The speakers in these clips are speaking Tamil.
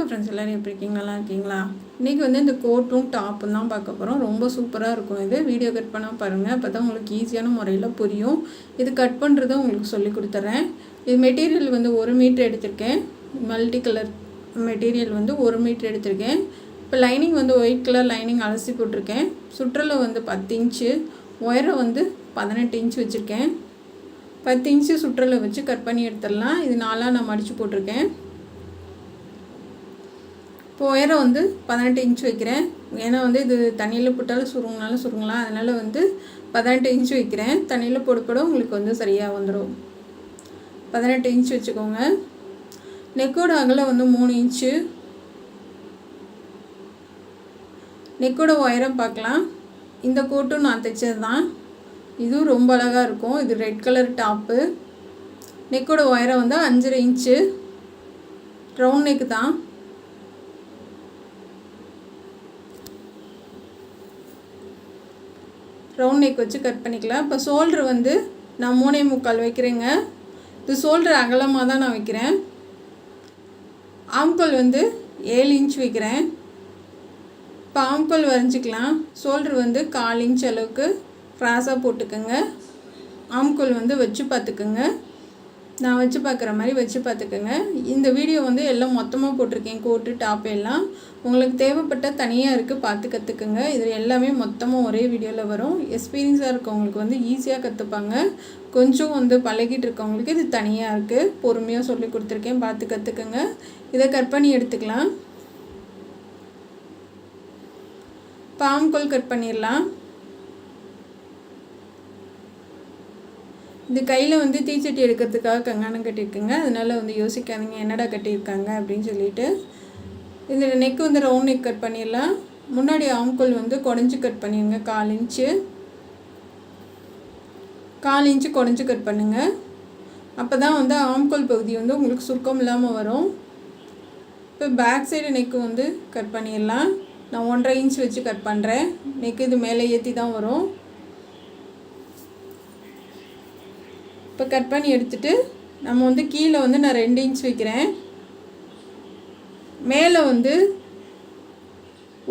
ஃப்ரெண்ட்ஸ், எல்லோரும் எப்படி இருக்கீங்க? நல்லா இருக்கீங்களா? இன்றைக்கி வந்து இந்த கோட்டும் டாப்பும் தான் பார்க்க போகிறோம். ரொம்ப சூப்பராக இருக்கும். இது வீடியோ கட் பண்ணால் பாருங்கள், அப்போ தான் உங்களுக்கு ஈஸியான முறையில் புரியும். இது கட் பண்ணுறதை உங்களுக்கு சொல்லி கொடுத்துட்றேன். இது மெட்டீரியல் வந்து 1 மீட்டர் எடுத்திருக்கேன். மல்டி கலர் மெட்டீரியல் வந்து 1 மீட்டர் எடுத்திருக்கேன். இப்போ லைனிங் வந்து ஒயிட் கலர் லைனிங் அலசி போட்டிருக்கேன். சுற்றளவு வந்து 10 இன்ச்சு, உயரம் வந்து 18 இன்ச்சு வச்சுருக்கேன். 10 இன்ச்சு சுற்றளவு வச்சு கட் பண்ணி எடுத்துடலாம். இது 4ஆக நான் மடித்து போட்டிருக்கேன். இப்போ உயரம் வந்து 18 இன்ச் வைக்கிறேன். ஏன்னா வந்து இது தண்ணியில் போட்டாலும் சுருங்கலாம், அதனால் வந்து 18 இன்ச் வைக்கிறேன். தண்ணியில் போட உங்களுக்கு வந்து சரியாக வந்துடும். 18 இன்ச் வச்சுக்கோங்க. நெக்கோட அகலம் வந்து 3 இன்ச்சு. நெக்கோட உயரம் பார்க்கலாம். இந்த கோட்டும் நான் தைச்சது தான். இதுவும் ரொம்ப அழகாக இருக்கும். இது ரெட் கலர் டாப்பு. நெக்கோட உயரம் வந்து 5.5 இன்ச்சு. ரவுண்ட் நெக்கு தான். ரவுண்ட் நெக் வச்சு கட் பண்ணிக்கலாம். இப்போ ஷோல்ட்ரு வந்து நான் 3.25 வைக்கிறேங்க. இது ஷோல்ட்ரு அகலமாக தான் நான் வைக்கிறேன். ஆம்கோல் வந்து 7 இன்ச் வைக்கிறேன். இப்போ ஆம்கோல் வரைஞ்சிக்கலாம். ஷோல்ட்ரு வந்து 1/4 இன்ச் அளவுக்கு கிராஸாக போட்டுக்கோங்க. ஆம்கோல் வந்து வச்சு பார்த்துக்குங்க. நான் வச்சு பார்க்குற மாதிரி வச்சு பார்த்துக்கோங்க. இந்த வீடியோ வந்து எல்லாம் மொத்தமாக போட்டிருக்கேன். கோட்டு டாப் எல்லாம் உங்களுக்கு தேவைப்பட்ட தனியாக இருக்குது, பார்த்து கற்றுக்குங்க. இதில் எல்லாமே மொத்தமாக ஒரே வீடியோவில் வரும். எக்ஸ்பீரியன்ஸாக இருக்கவங்களுக்கு வந்து ஈஸியாக கற்றுப்பாங்க. கொஞ்சம் வந்து பழகிட்டு இருக்கவங்களுக்கு இது தனியாக இருக்குது. பொறுமையாக சொல்லி கொடுத்துருக்கேன், பார்த்து கற்றுக்குங்க. இதை கட் பண்ணி எடுத்துக்கலாம். ஆம்கோல் கட் பண்ணிடலாம். இந்த கையில் வந்து தீச்சட்டி எடுக்கிறதுக்காக கங்காணம் கட்டியிருக்குங்க. அதனால் வந்து யோசிக்காதீங்க என்னடா கட்டியிருக்காங்க அப்படின்னு சொல்லிட்டு. இதில் நெக் வந்து ரவுண்ட் நெக் கட் பண்ணிடலாம். முன்னாடி ஆம்கோல் வந்து குடஞ்சி கட் பண்ணிடுங்க. 1/4 இன்ச்சு 1/4 இன்ச்சு குடஞ்சி கட் பண்ணுங்கள். அப்போ தான் வந்து ஆம்கோல் பகுதி வந்து உங்களுக்கு சுருக்கம் இல்லாமல் வரும். இப்போ பேக் சைடு நெக்கு வந்து கட் பண்ணிடலாம். நான் 1.5 இன்ச் வச்சு கட் பண்ணுறேன். நெக்கு இது மேலே ஏற்றி தான் வரும். இப்போ கட் பண்ணி எடுத்துகிட்டு நம்ம வந்து கீழே வந்து நான் 2 இன்ச் வைக்கிறேன். மேலே வந்து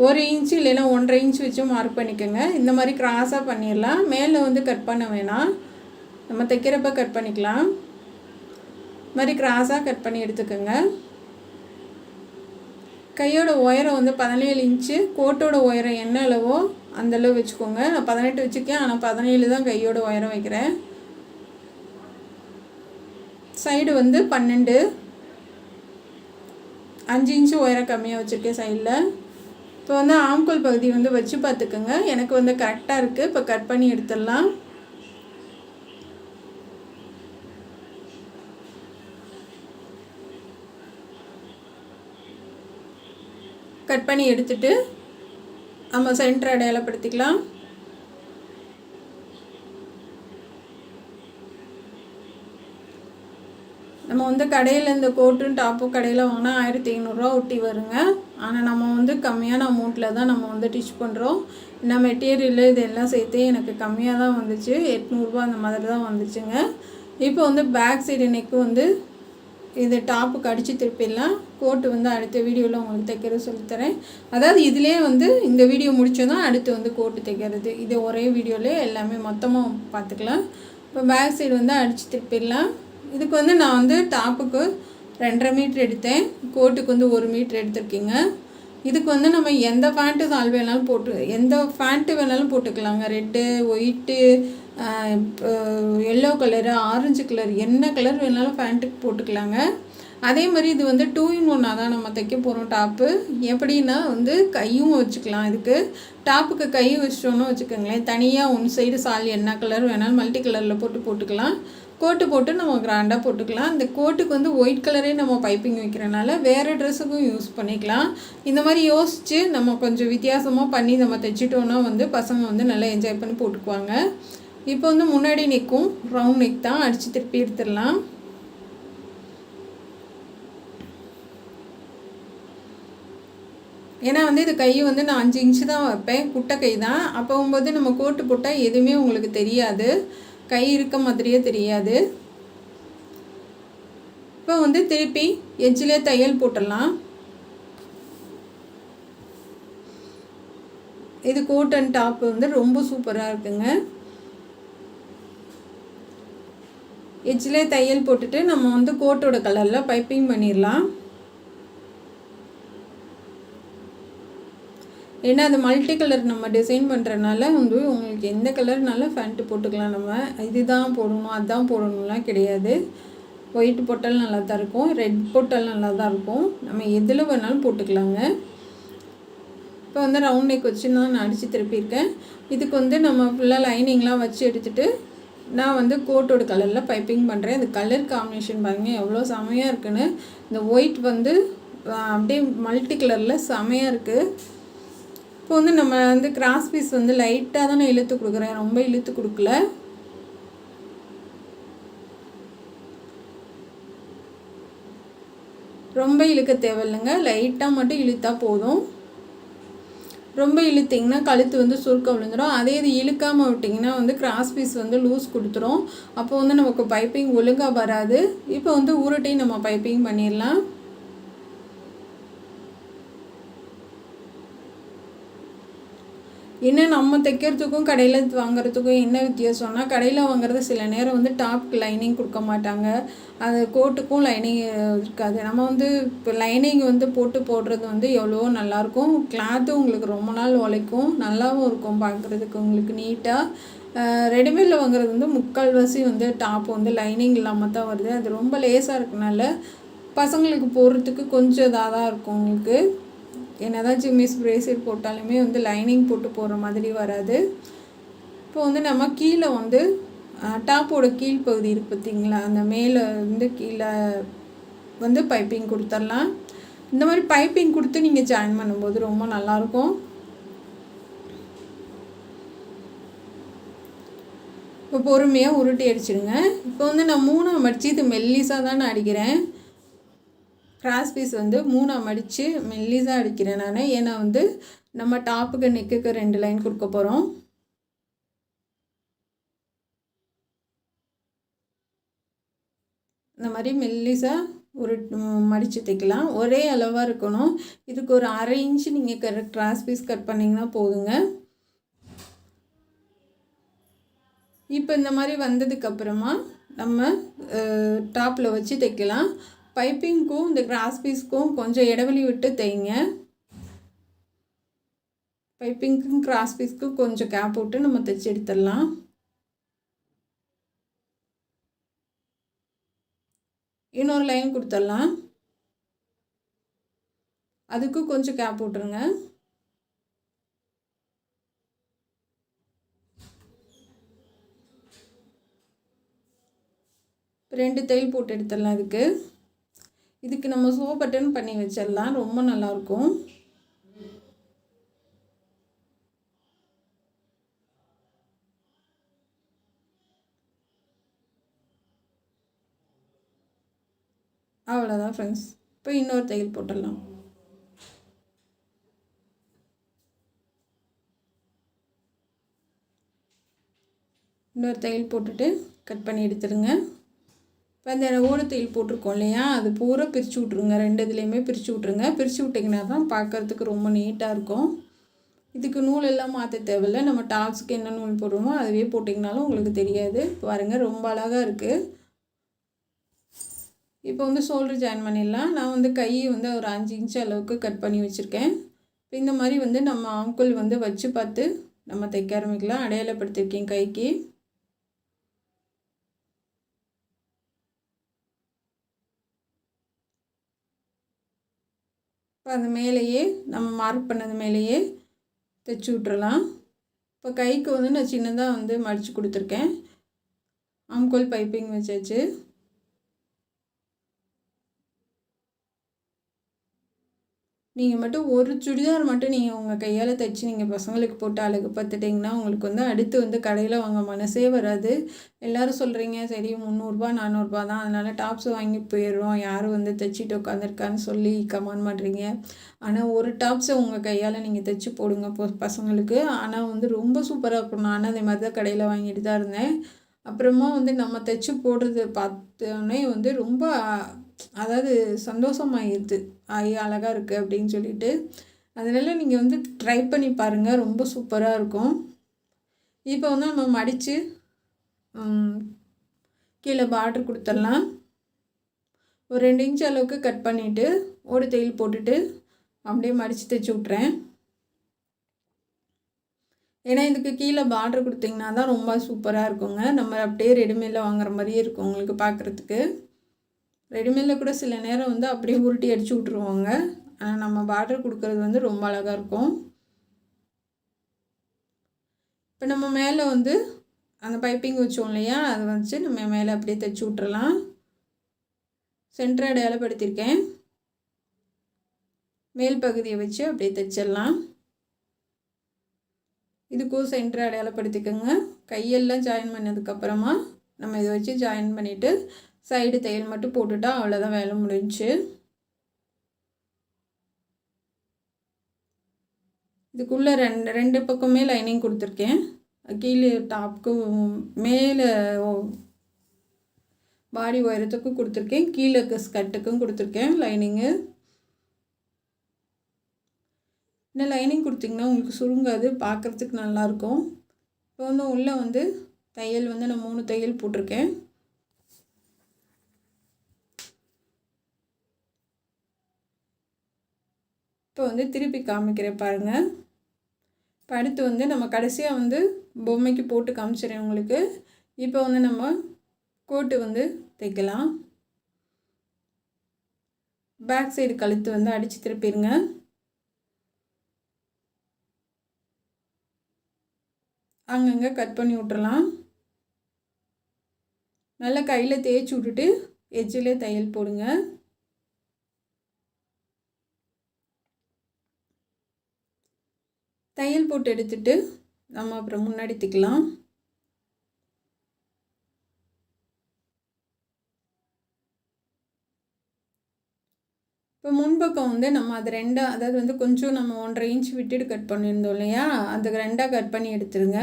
1 இன்ச்சு இல்லைன்னா 1.5 இன்ச் வச்சு மார்க் பண்ணிக்கோங்க. இந்த மாதிரி கிராஸாக பண்ணிடலாம். மேலே வந்து கட் பண்ண வேணாம், நம்ம தைக்கிறப்ப கட் பண்ணிக்கலாம். இது மாதிரி கிராஸாக கட் பண்ணி எடுத்துக்கோங்க. கையோட உயரம் வந்து 17 இன்ச்சு. கோட்டோட உயரம் என்ன அளவோ அந்தளவு வச்சுக்கோங்க. நான் 18 வச்சுருக்கேன், ஆனால் 17 தான் கையோட உயரம் வைக்கிறேன். சைடு வந்து 12, 5 இன்ச்சு உயரம் கம்மியாக வச்சுருக்கேன் சைடில். இப்போ வந்து ஆம்கோல் பகுதி வந்து வச்சு பார்த்துக்கோங்க. எனக்கு வந்து கரெக்டாக இருக்குது. இப்போ கட் பண்ணி எடுத்துடலாம். கட் பண்ணி எடுத்துட்டு நம்ம சென்டர் அடையாளப்படுத்திக்கலாம். நம்ம வந்து கடையில் இந்த கோட்டும் டாப்பும் கடையில் வாங்கினா 1500 ஒட்டி வருங்க. ஆனால் நம்ம வந்து கம்மியான அமௌண்ட்டில் தான் நம்ம வந்து டிச் பண்ணுறோம். இந்த மெட்டீரியல் இதெல்லாம் சேர்த்து எனக்கு கம்மியாக தான் வந்துச்சு. 800 அந்த மாதிரி தான் வந்துச்சுங்க. இப்போ வந்து பேக் சைடு நெக்கு வந்து இது டாப்புக்கு அடித்து திருப்பிடலாம். கோட்டு வந்து அடுத்த வீடியோவில் உங்களுக்கு தைக்கிறது சொல்லித்தரேன். அதாவது இதிலே வந்து இந்த வீடியோ முடிச்சோன்னா அடுத்து வந்து கோட்டு தைக்கிறது. இது ஒரே வீடியோவிலே எல்லாமே மொத்தமாக பார்த்துக்கலாம். இப்போ பேக் சைடு வந்து அடித்து திருப்பிடலாம். இதுக்கு வந்து நான் வந்து டாப்புக்கு 2.5 மீட்டர் எடுத்தேன். கோட்டுக்கு வந்து 1 மீட்டர் எடுத்துருக்கீங்க. இதுக்கு வந்து நம்ம எந்த ஃபேண்ட்டு சால் வேணாலும் எந்த ஃபேண்ட்டு வேணாலும் போட்டுக்கலாங்க. Red, white, yellow colour, orange colour, என்ன கலர் வேணாலும் ஃபேண்ட்டுக்கு போட்டுக்கலாங்க. அதே மாதிரி இது வந்து 2 in 1 தான் நம்ம தைக்க போகிறோம் டாப்பு. எப்படின்னா வந்து கையும் வச்சுக்கலாம். இதுக்கு டாப்புக்கு கை வச்சிட்டோன்னு வச்சுக்கோங்களேன், தனியாக ஒன் சைடு சால் என்ன கலர் வேணாலும் மல்டி கலரில் போட்டுக்கலாம். கோட்டு போட்டு நம்ம கிராண்டாக போட்டுக்கலாம். இந்த கோட்டுக்கு வந்து ஒயிட் கலரே நம்ம பைப்பிங் வைக்கிறனால வேறு ட்ரெஸ்ஸுக்கும் யூஸ் பண்ணிக்கலாம். இந்த மாதிரி யோசித்து நம்ம கொஞ்சம் வித்தியாசமாக பண்ணி நம்ம தைச்சிட்டோன்னா வந்து பசங்க வந்து நல்லா என்ஜாய் பண்ணி போட்டுக்குவாங்க. இப்போ வந்து முன்னாடி நெக்கும் ரவுண்ட் நெக் தான், அடித்து திருப்பி எடுத்துடலாம். ஏன்னா வந்து இது கை வந்து நான் 5 இன்ச்சு தான் வைப்பேன். குட்டை கை தான். அப்போகும்போது நம்ம கோட்டு போட்டால் எதுவுமே உங்களுக்கு தெரியாது, கை இருக்க மாதிரியே தெரியாது. இப்போ வந்து திருப்பி எட்ஜில் தையல் போட்டுடலாம். இது கோட் அண்ட் டாப் வந்து ரொம்ப சூப்பராக இருக்குங்க. எட்ஜ்லேயே தையல் போட்டுட்டு நம்ம வந்து கோட்டோட கலரில் பைப்பிங் பண்ணிடலாம். ஏன்னா அது மல்டி கலர் நம்ம டிசைன் பண்ணுறதுனால வந்து உங்களுக்கு எந்த கலர்னாலும் ஃபேண்ட்டு போட்டுக்கலாம். நம்ம இதுதான் போடணும் அதுதான் போடணும்லாம் கிடையாது. ஒயிட் போட்டாலும் நல்லா தான் இருக்கும், ரெட் போட்டாலும் நல்லா தான் இருக்கும். நம்ம எதில் வேணாலும் போட்டுக்கலாங்க. இப்போ வந்து ரவுண்ட் நெக் வச்சு நான் அடித்து திருப்பியிருக்கேன். இதுக்கு வந்து நம்ம ஃபுல்லாக லைனிங்லாம் வச்சு எடுத்துகிட்டு நான் வந்து கோட்டோட கலரில் பைப்பிங் பண்ணுறேன். இந்த கலர் காம்பினேஷன் பாருங்கள் எவ்வளோ செமையாக இருக்குன்னு. இந்த ஒயிட் வந்து அப்படியே மல்டி கலரில் செமையாக இருக்குது. இப்போ வந்து நம்ம வந்து கிராஸ் பீஸ் வந்து லைட்டாக தான் நான் இழுத்து கொடுக்குறேன், ரொம்ப இழுத்து கொடுக்கல. ரொம்ப இழுக்க தேவையில்லைங்க, லைட்டாக மட்டும் இழுத்தா போதும். ரொம்ப இழுத்திங்கன்னா கழுத்து வந்து சுருக்க விழுந்துடும். அதே இது இழுக்காமல் விட்டிங்கன்னா வந்து கிராஸ் பீஸ் வந்து லூஸ் கொடுத்துரும். அப்போ வந்து நமக்கு பைப்பிங் ஒழுங்காக வராது. இப்போ வந்து உருட்டி நம்ம பைப்பிங் பண்ணிடலாம். என்ன நம்ம தைக்கிறதுக்கும் கடையில் வாங்குறதுக்கும் என்ன வித்தியாசம்னா, கடையில் வாங்குறது சில நேரம் வந்து டாப்க்கு லைனிங் கொடுக்க மாட்டாங்க, அது கோட்டுக்கும் லைனிங் இருக்காது. நம்ம வந்து இப்போ லைனிங் வந்து போடுறது வந்து எவ்வளவோ நல்லாயிருக்கும். கிளாத்தும் உங்களுக்கு ரொம்ப நாள் உழைக்கும், நல்லாவும் இருக்கும் பார்க்குறதுக்கு உங்களுக்கு நீட்டாக. ரெடிமேடில் வாங்குறது வந்து முக்கால்வாசி வந்து டாப் வந்து லைனிங் இல்லாமல் தான் வருது. அது ரொம்ப லேஸாக இருக்கனால பசங்களுக்கு போடுறதுக்கு கொஞ்சம் இதாக தான் இருக்கும் உங்களுக்கு. என்னதான் ஜிம்மிஸ் பிரேசிட் போட்டாலுமே வந்து லைனிங் போட்டு போடுற மாதிரி வராது. இப்போ வந்து நம்ம கீழே வந்து டாப்போட கீழ்ப்பகுதி இருக்குது பார்த்திங்களா, அந்த மேலே வந்து கீழே வந்து பைப்பிங் கொடுத்துடலாம். இந்த மாதிரி பைப்பிங் கொடுத்து நீங்கள் ஜாயின் பண்ணும்போது ரொம்ப நல்லாயிருக்கும். இப்போ பொறுமையாக உருட்டி அடிச்சிடுங்க. இப்போ வந்து நான் 3 மடித்து இது மெல்லிஸாக தான் நான் அடிக்கிறேன். கிராஸ் பீஸ் வந்து 3 மடித்து மெல்லிஸாக அடிக்கிறேன் நான். ஏன்னா வந்து நம்ம டாப்புக்கு நெக்குக்கு 2 லைன் கொடுக்க போகிறோம். இந்த மாதிரி மெல்லிஸாக ஒரு மடித்து தைக்கலாம். ஒரே அளவாக இருக்கணும். இதுக்கு ஒரு 1/2 இன்ச்சு நீங்கள் கிராஸ் பீஸ் கட் பண்ணிங்கன்னா போதுங்க. இப்போ இந்த மாதிரி வந்ததுக்கப்புறமா நம்ம டாப்பில் வச்சு தைக்கலாம். பைப்பிங்க்கும் இந்த கிராஸ் பீஸ்க்கும் கொஞ்சம் இடைவெளி விட்டு தைங்க. பைப்பிங்க்கும் கிராஸ் பீஸ்க்கும் கொஞ்சம் கேப் விட்டு நம்ம தைச்சி எடுத்துடலாம். இன்னொரு லைன் கொடுத்துடலாம், அதுக்கும் கொஞ்சம் கேப் விட்டுருங்க. இப்போ 2 தையல் போட்டு எடுத்துடலாம். இதுக்கு நம்ம சோ பட்டன் பண்ணி வச்சிடலாம், ரொம்ப நல்லாயிருக்கும். அவ்வளோதான் ஃப்ரெண்ட்ஸ். இப்போ இன்னொரு தையல் போட்டுடலாம். இன்னொரு தையல் போட்டுட்டு கட் பண்ணி எடுத்துடுங்க. இப்போ அந்த ஓடு தையல் போட்டிருக்கோம் இல்லையா, அது பூரா பிரித்து விட்ருங்க. 2 இதுலேயுமே பிரித்து விட்ருங்க. பிரித்து விட்டிங்கன்னா தான் பார்க்குறதுக்கு ரொம்ப நீட்டாக இருக்கும். இதுக்கு நூல் எல்லாம் மாற்ற தேவையில்லை. நம்ம டாப்ஸுக்கு என்ன நூல் போடுவோமோ அதுவே போட்டிங்கனாலும் உங்களுக்கு தெரியாது. பாருங்கள் ரொம்ப அழகாக இருக்குது. இப்போ வந்து ஷோல்டர் ஜாயின் பண்ணிடலாம். நான் வந்து கையை வந்து ஒரு 5 இன்ச்சு அளவுக்கு கட் பண்ணி வச்சுருக்கேன். இப்போ இந்த மாதிரி வந்து நம்ம ஆங்கிள் வந்து வச்சு பார்த்து நம்ம தைக்க ஆரம்பிக்கலாம். அடையாளப்படுத்திருக்கேன் கைக்கு. இப்போ அது மேலேயே நம்ம மார்க் பண்ணது மேலேயே தைச்சி விட்றலாம். இப்போ கைக்கு வந்து நான் சின்னதாக வந்து மடித்து கொடுத்துருக்கேன். ஆம்கோல் பைப்பிங் வச்சாச்சு. நீங்கள் மட்டும் ஒரு சுடிதார் மட்டும் நீங்கள் உங்கள் கையால் தைச்சி நீங்கள் பசங்களுக்கு போட்டு அழகு பார்த்துட்டிங்கன்னா உங்களுக்கு வந்து அடுத்து வந்து கடையில் வாங்க மனசே வராது. எல்லோரும் சொல்கிறீங்க சரி 300ரூபா 400ரூபா தான், அதனால் டாப்ஸ் வாங்கி போயிடுறோம், யாரும் வந்து தைச்சிட்டு உட்காந்துருக்கான்னு சொல்லி கமெண்ட் பண்ணுறீங்க. ஆனால் ஒரு டாப்ஸை உங்கள் கையால் நீங்கள் தைச்சி போடுங்க பசங்களுக்கு. ஆனால் வந்து ரொம்ப சூப்பராக இருக்கும். நானும் அதே மாதிரி தான் கடையில் வாங்கிட்டு தான் இருந்தேன். அப்புறமா வந்து நம்ம தைச்சி போடுறது பார்த்தோன்னே வந்து ரொம்ப அதாவது சந்தோஷமாகிடுது. அழகாக இருக்குது அப்படின்னு சொல்லிட்டு அதனால் நீங்கள் வந்து ட்ரை பண்ணி பாருங்கள், ரொம்ப சூப்பராக இருக்கும். இப்போ வந்து நம்ம மடித்து கீழே பார்டர் கொடுத்துடலாம். ஒரு 2 இன்ச் அளவுக்கு கட் பண்ணிவிட்டு ஒரு தையல் போட்டுட்டு அப்படியே மடித்து தைச்சி விட்றேன். ஏன்னா இதுக்கு கீழே பார்டர் கொடுத்திங்கன்னா தான் ரொம்ப சூப்பராக இருக்குங்க. நம்ம அப்படியே ரெடிமேடில் வாங்குற மாதிரியே இருக்கும் உங்களுக்கு பார்க்குறதுக்கு. ரெடிமேடில் கூட சில நேரம் வந்து அப்படியே உருட்டி அடித்து விட்ருவாங்க. ஆனால் நம்ம பார்டர் கொடுக்குறது வந்து ரொம்ப அழகாக இருக்கும். இப்போ நம்ம மேலே வந்து அந்த பைப்பிங் வச்சோம் இல்லையா, அதை வச்சு நம்ம மேலே அப்படியே தைச்சி விட்றலாம். சென்டர் அடையாளப்படுத்தியிருக்கேன். மேல் பகுதியை வச்சு அப்படியே தைச்சிடலாம். இதுக்கும் சென்டர் அடையாளப்படுத்திக்கோங்க. கையெல்லாம் ஜாயின் பண்ணதுக்கப்புறமா நம்ம இதை வச்சு ஜாயின் பண்ணிவிட்டு சைடு தையல் மட்டும் போட்டுட்டா அவ்வளோதான், வேலை முடிஞ்சிச்சு. இதுக்குள்ளே ரெண்டு பக்கமே லைனிங் கொடுத்துருக்கேன். கீழே டாப்புக்கு மேலே பாடி உயரத்துக்கும் கொடுத்துருக்கேன், கீழே ஸ்கர்ட்டுக்கும் கொடுத்துருக்கேன் லைனிங்கு. இன்னும் லைனிங் கொடுத்திங்கன்னா உங்களுக்கு சுருங்காது, பார்க்குறதுக்கு நல்லாயிருக்கும். இப்போ வந்து உள்ளே வந்து தையல் வந்து நான் 3 தையல் போட்டிருக்கேன். இப்போ வந்து திருப்பி காமிக்கிறேன் பாருங்கள். இப்போ அடுத்து வந்து நம்ம கடைசியாக வந்து பொம்மைக்கு போட்டு காமிச்சிடுறேன் உங்களுக்கு. இப்போ வந்து நம்ம கோட்டு வந்து தைக்கலாம். பேக் சைடு கழுத்து வந்து அடித்து திருப்பிடுங்க. அங்கங்கே கட் பண்ணி விட்டுறலாம். நல்லா கையில் தேய்ச்சி விட்டுட்டு எட்ஜிலே தையல் போடுங்க. தையல் போட்டு எடுத்துட்டு நம்ம அப்புறம் முன்னாடி தைக்கலாம். இப்போ முன்பக்கம் வந்து நம்ம அது ரெண்டாக, அதாவது வந்து கொஞ்சம் நம்ம 1.5 இன்ச் விட்டுட்டு கட் பண்ணியிருந்தோம் இல்லையா, அந்த 2ஆக கட் பண்ணி எடுத்துருங்க.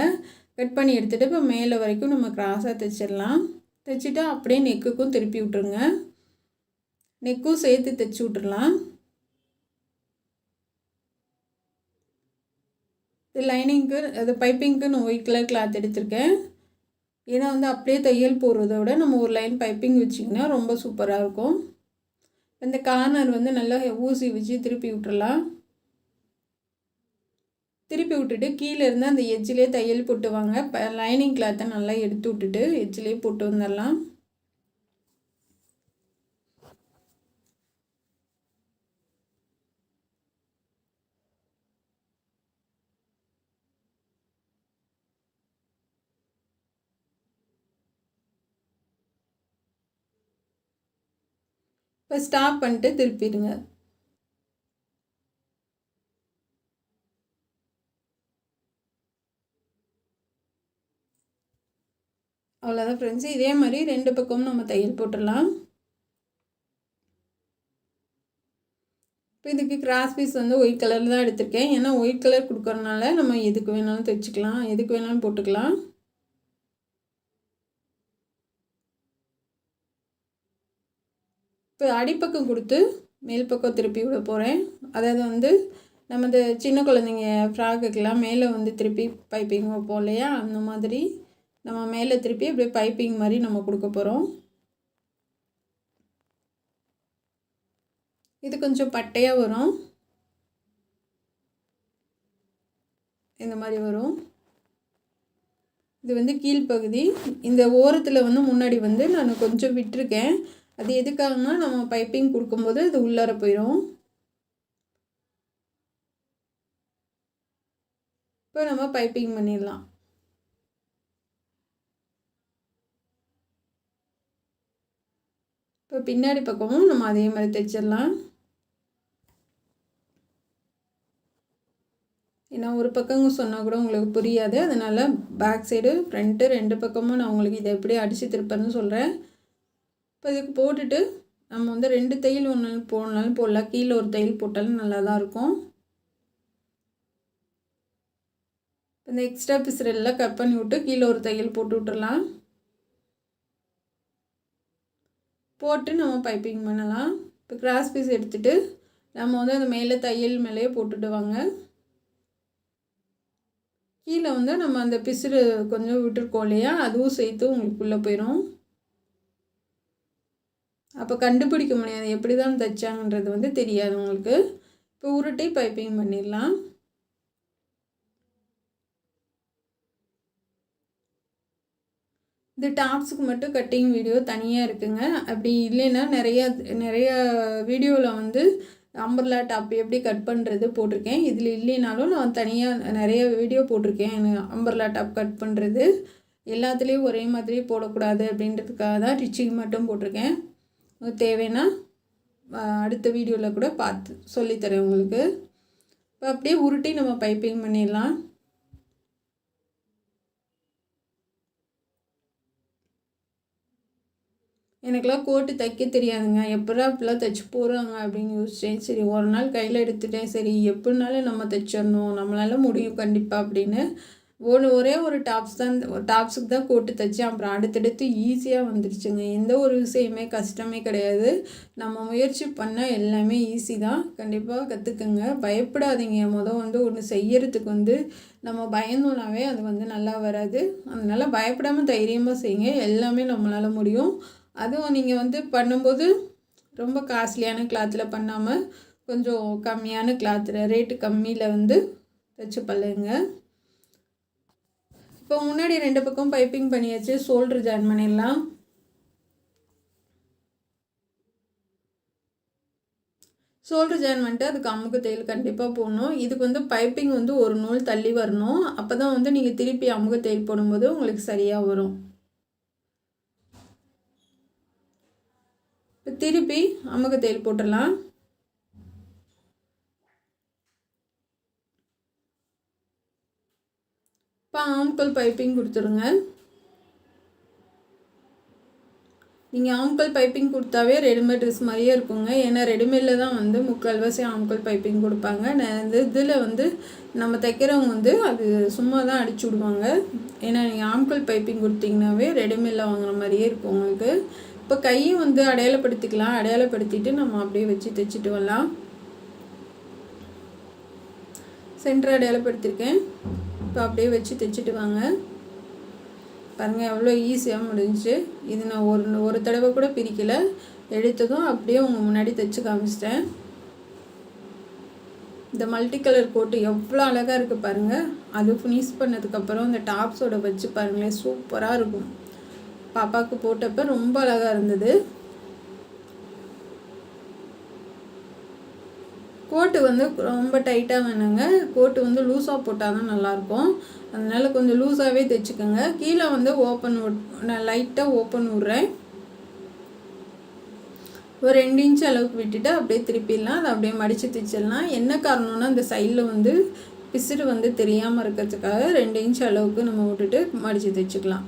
கட் பண்ணி எடுத்துகிட்டு இப்போ மேலே வரைக்கும் நம்ம கிராஸாக தைச்சிடலாம். தைச்சிட்டு அப்படியே நெக்குக்கும் திருப்பி விட்டுருங்க. நெக்கும் சேர்த்து தைச்சி விட்டுடலாம். இது லைனிங்க்கு, அது பைப்பிங்க்கு நான் ஒயிட் கலர் கிளாத் எடுத்திருக்கேன். ஏன்னா வந்து அப்படியே தையல் போடுறத விட நம்ம ஒரு லைன் பைப்பிங் வச்சிங்கன்னா ரொம்ப சூப்பராக இருக்கும். இந்த கார்னர் வந்து நல்லா ஊசி வச்சு திருப்பி விட்டுறலாம். திருப்பி விட்டுட்டு கீழே இருந்து அந்த எட்ஜிலே தையல் போட்டு வாங்க. லைனிங் கிளாத்தை நல்லா எடுத்து விட்டுட்டு எட்ஜிலே போட்டு வந்துடலாம். இப்போ ஸ்டாப் பண்ணிட்டு திருப்பிடுங்க. அவ்வளோதான் ஃப்ரெண்ட்ஸ். இதே மாதிரி 2 பக்கமும் நம்ம தையல் போட்டுடலாம். இப்போ இதுக்கு கிராஸ் பீஸ் வந்து ஒயிட் கலரில் தான் எடுத்திருக்கேன். ஏன்னா ஒயிட் கலர் கொடுக்குறதுனால நம்ம எதுக்கு வேணாலும் தைச்சிக்கலாம், எதுக்கு வேணாலும் போட்டுக்கலாம். இப்போ அடிப்பக்கம் கொடுத்து மேல் பக்கம் திருப்பி விட போகிறேன். அதாவது வந்து நம்ம இந்த சின்ன குழந்தைங்க ஃப்ராக்குக்கெல்லாம் மேலே வந்து திருப்பி பைப்பிங் வைப்போம் இல்லையா, அந்த மாதிரி நம்ம மேலே திருப்பி அப்படியே பைப்பிங் மாதிரி நம்ம கொடுக்க போகிறோம். இது கொஞ்சம் பட்டையாக வரும், இந்த மாதிரி வரும். இது வந்து கீழ்ப்பகுதி. இந்த ஓரத்தில் வந்து முன்னாடி வந்து நான் கொஞ்சம் விட்டுருக்கேன். அது எதுக்காகனா நம்ம பைப்பிங் கொடுக்கும்போது அது உள்ளார போயிடும். இப்போ நம்ம பைப்பிங் பண்ணிடலாம். இப்போ பின்னாடி பக்கமும் நம்ம அதே மாதிரி தைச்சிடலாம். ஏன்னா ஒரு பக்கம் சொன்னால் கூட உங்களுக்கு புரியாது, அதனால் பேக் சைடு ஃப்ரண்ட்டு 2 பக்கமும் நான் உங்களுக்கு இதை எப்படி அடித்து திருப்பேன்னு சொல்கிறேன். இப்போ இதுக்கு போட்டுட்டு நம்ம வந்து 2 தையல் போடனாலும் போடலாம், கீழே ஒரு தையல் போட்டாலும் நல்லா தான் இருக்கும். இந்த எக்ஸ்ட்ரா பீஸ் எல்லாம் கட் பண்ணி விட்டு கீழே ஒரு தையல் போட்டு விட்டுடலாம். போட்டு நம்ம பைப்பிங் பண்ணலாம். இப்போ கிராஸ் பீஸ் எடுத்துகிட்டு நம்ம வந்து அந்த மேலே தையல் மேலேயே போட்டுட்டு வாங்க. கீழே வந்து நம்ம அந்த பிசுறு கொஞ்சம் விட்டுருக்கோம் இல்லையா, அதுவும் சேர்த்து உங்களுக்குள்ளே போயிடும். அப்போ கண்டுபிடிக்க முடியாது, எப்படி தான் தைச்சாங்கன்றது வந்து தெரியாது உங்களுக்கு. இப்போ உருட்டி பைப்பிங் பண்ணிடலாம். இந்த டாப்ஸுக்கு மட்டும் கட்டிங் வீடியோ தனியாக இருக்குங்க. அப்படி இல்லைன்னா நிறைய வீடியோவில் வந்து அம்பர்லா டாப் எப்படி கட் பண்ணுறது போட்டிருக்கேன். இதில் இல்லைனாலும் நான் தனியாக நிறைய வீடியோ போட்டிருக்கேன். அம்பர்லா டாப் கட் பண்ணுறது எல்லாத்துலேயும் ஒரே மாதிரி போடக்கூடாது அப்படின்றதுக்காக தான் டிச்சிங் மட்டும் போட்டிருக்கேன். தேவைன்னா அடுத்த வீடியோவில் கூட பார்த்து சொல்லித்தரேன் உங்களுக்கு. இப்போ அப்படியே உருட்டி நம்ம பைப்பிங் பண்ணிடலாம். எனக்கெல்லாம் கோட்டு தைக்க தெரியாதுங்க. எப்படா இப்படிலாம் தைச்சி போடுறாங்க அப்படின்னு யோசித்தேன். சரி ஒரு நாள் கையில் எடுத்துட்டேன். சரி எப்படினாலும் நம்ம தைச்சிடணும், நம்மளால முடியும் கண்டிப்பாக அப்படின்னு ஒரே ஒரு டாப்ஸுக்கு தான் கோட்டு தைச்சேன். அப்புறம் அடுத்தடுத்து ஈஸியாக வந்துடுச்சுங்க. எந்த ஒரு விஷயமே கஷ்டமே கிடையாது. நம்ம முயற்சி பண்ணால் எல்லாமே ஈஸி தான். கண்டிப்பாக கற்றுக்குங்க, பயப்படாதீங்க. வந்து ஒன்று செய்யறதுக்கு வந்து நம்ம பயந்தோம்னாவே அது வந்து நல்லா வராது. அதனால் பயப்படாமல் தைரியமாக செய்யுங்க, எல்லாமே நம்மளால் முடியும். அதுவும் நீங்கள் வந்து பண்ணும்போது ரொம்ப காஸ்ட்லியான கிளாத்தில் பண்ணாமல் கொஞ்சம் கம்மியான கிளாத்தில் ரேட்டு கம்மியில் வந்து தைச்சி பழகுங்க. இப்போ முன்னாடி 2 பக்கம் பைப்பிங் பண்ணியாச்சு. ஷோல்டர் ஜாயின் பண்ணிடலாம். ஷோல்டர் ஜாயின் பண்ணிட்டு அதுக்கு அமுக்கு தையல் கண்டிப்பாக போடணும். இதுக்கு வந்து பைப்பிங் வந்து ஒரு நூல் தள்ளி வரணும். அப்போ தான் வந்து நீங்கள் திருப்பி அமுக்கு தையல் போடும்போது உங்களுக்கு சரியாக வரும். இப்போ திருப்பி அமுக்கு தையல் போட்டுடலாம். இப்போ ஆம்கோல் பைப்பிங் கொடுத்துருங்க. நீங்கள் ஆம்கோல் பைப்பிங் கொடுத்தாவே ரெடிமேட் ட்ரெஸ் மாதிரியே இருக்குங்க. ஏன்னா ரெடிமேடில் தான் வந்து முக்கால்வாசி ஆம்கோல் பைப்பிங் கொடுப்பாங்க. இதில் வந்து நம்ம தைக்கிறவங்க வந்து அது சும்மா தான் அடிச்சு விடுவாங்க. ஏன்னா நீங்கள் ஆம்கோல் பைப்பிங் கொடுத்தீங்கன்னாவே ரெடிமேடில் வாங்குற மாதிரியே இருக்கும் உங்களுக்கு. இப்போ கையும் வந்து அடையாளப்படுத்திக்கலாம். அடையாளப்படுத்திட்டு நம்ம அப்படியே வச்சு தைச்சிட்டு வரலாம். சென்டர் அடையாளப்படுத்திருக்கேன். இப்போ அப்படியே வச்சு தைச்சிட்டு வாங்க. பாருங்கள் எவ்வளோ ஈஸியாக முடிஞ்சிச்சு. இது நான் ஒரு தடவை கூட பிரிக்கலை. எடுத்ததும் அப்படியே உங்கள் முன்னாடி தைச்சி காமிச்சிட்டேன். இந்த மல்டி கலர் கோட்டு எவ்வளோ அழகாக இருக்குது பாருங்கள். அது ஃபினிஷ் பண்ணதுக்கப்புறம் இந்த டாப்ஸோட வச்சு பாருங்களேன், சூப்பராக இருக்கும். பாப்பாவுக்கு போட்டப்போ ரொம்ப அழகாக இருந்தது. கோட்டு வந்து ரொம்ப டைட்டாக வேணுங்க. கோட்டு வந்து லூஸாக போட்டால் தான் நல்லாயிருக்கும். அதனால் கொஞ்சம் லூஸாகவே தைச்சிக்கோங்க. கீழே வந்து நான் லைட்டாக ஓப்பன் விட்றேன். ஒரு 2 இன்ச் அளவுக்கு விட்டுட்டு அப்படியே திருப்பிடலாம். அதை அப்படியே மடித்து தைச்சிடலாம். என்ன காரணம்னா இந்த சைடில் வந்து பிசுறு வந்து தெரியாமல் இருக்கிறதுக்காக 2 இன்ச் அளவுக்கு நம்ம விட்டுட்டு மடித்து தைச்சிக்கலாம்.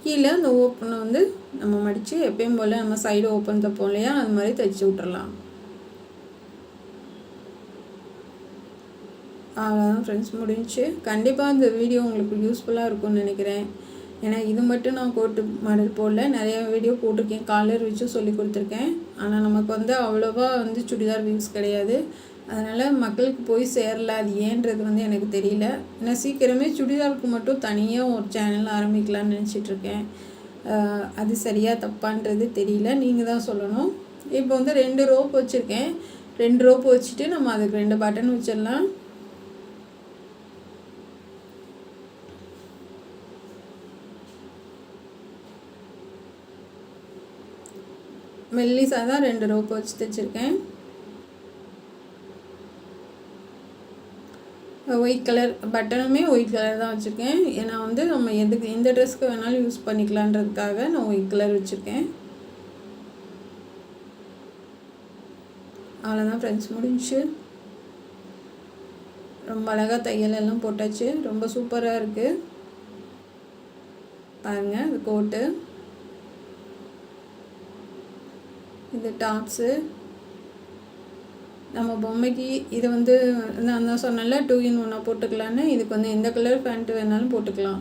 கீழே அந்த ஓப்பனை வந்து நம்ம மடித்து எப்பயும் போல் நம்ம சைடு ஓப்பன் தைப்போம் இல்லையா, அது மாதிரி தைச்சி விட்டுறலாம். அவ்வளோதான் ஃப்ரெண்ட்ஸ், முடிஞ்சு. கண்டிப்பாக இந்த வீடியோ உங்களுக்கு யூஸ்ஃபுல்லாக இருக்கும்னு நினைக்கிறேன். ஏன்னா இது மட்டும் நான் கோட்டு மாடல் போடல, நிறைய வீடியோ போட்டிருக்கேன். காலர் வச்சு சொல்லி கொடுத்துருக்கேன். ஆனால் நமக்கு வந்து அவ்வளோவா வந்து சுடிதார் வியூஸ் கிடையாது. அதனால் மக்களுக்கு போய் சேரல. அது ஏன்றது வந்து எனக்கு தெரியல. நான் சீக்கிரமே சுடிதாருக்கு மட்டும் தனியாக ஒரு சேனல் ஆரம்பிக்கலான்னு நினச்சிட்ருக்கேன். அது சரியாக தப்பான்றது தெரியல, நீங்கள் தான் சொல்லணும். இப்போ வந்து 2 ரோப் வச்சுருக்கேன். 2 ரோப் வச்சுட்டு நம்ம அதுக்கு 2 பட்டன் வச்சிடலாம். மெல்லிசாக தான் 2 ரோப் வச்சு தைச்சிருக்கேன். ஒயிட் கலர் பட்டனுமே ஒயிட் கலர் தான் வச்சுருக்கேன். ஏன்னா வந்து நம்ம எந்த ட்ரெஸ்க்கு வேணாலும் யூஸ் பண்ணிக்கலான்றதுக்காக நான் ஒயிட் கலர் வச்சுருக்கேன். அவ்வளோதான் ஃப்ரெண்ட்ஸ், முடிஞ்சு. ரொம்ப அழகாக தையல் எல்லாம் போட்டாச்சு. ரொம்ப சூப்பராக இருக்குது பாருங்கள். இது கோட்டு, இது டாப்ஸு. நம்ம பொம்மைக்கு இது வந்து நான் தான் சொன்னேன்ல 2 in 1 போட்டுக்கலான்னு. இதுக்கு வந்து எந்த கலர் பேண்ட்டு வேணாலும் போட்டுக்கலாம்.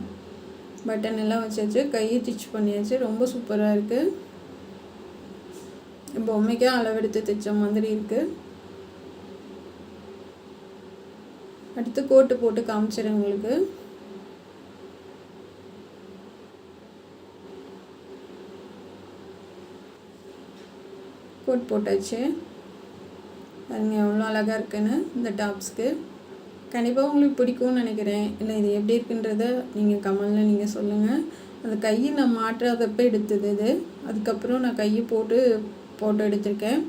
பட்டன் எல்லாம் வச்சாச்சு, கையை ஸ்டிச் பண்ணியாச்சு. ரொம்ப சூப்பராக இருக்குது. பொம்மைக்கே அளவெடுத்து தைச்ச மாதிரி இருக்குது. அடுத்து கோட்டு போட்டு காமிச்சிடுறேன் உங்களுக்கு. கோட் போட்டாச்சு. பாருங்கள் எவ்வளோ அழகாக இருக்குன்னு இந்த டாப்ஸ்க்கு. கண்டிப்பாக உங்களுக்கு பிடிக்கும்னு நினைக்கிறேன். இல்லை இது எப்படி இருக்குன்றத நீங்கள் கமெண்டில் நீங்கள் சொல்லுங்கள். அந்த கையை நான் மாற்றாதப்போ எடுத்தது இது. அதுக்கப்புறம் நான் கையை போட்டு ஃபோட்டோ எடுத்திருக்கேன்.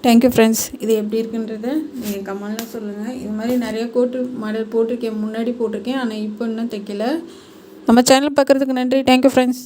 Thank you friends. இது எப்படி இருக்குன்றத நீங்கள் கமெண்டில் சொல்லுங்கள். இது மாதிரி நிறைய கோட்டு மாடல் போட்டிருக்கேன், முன்னாடி போட்டிருக்கேன். ஆனால் இப்போ இன்னும் தைக்கல. நம்ம சேனல் பார்க்குறதுக்கு நன்றி. Thank you friends.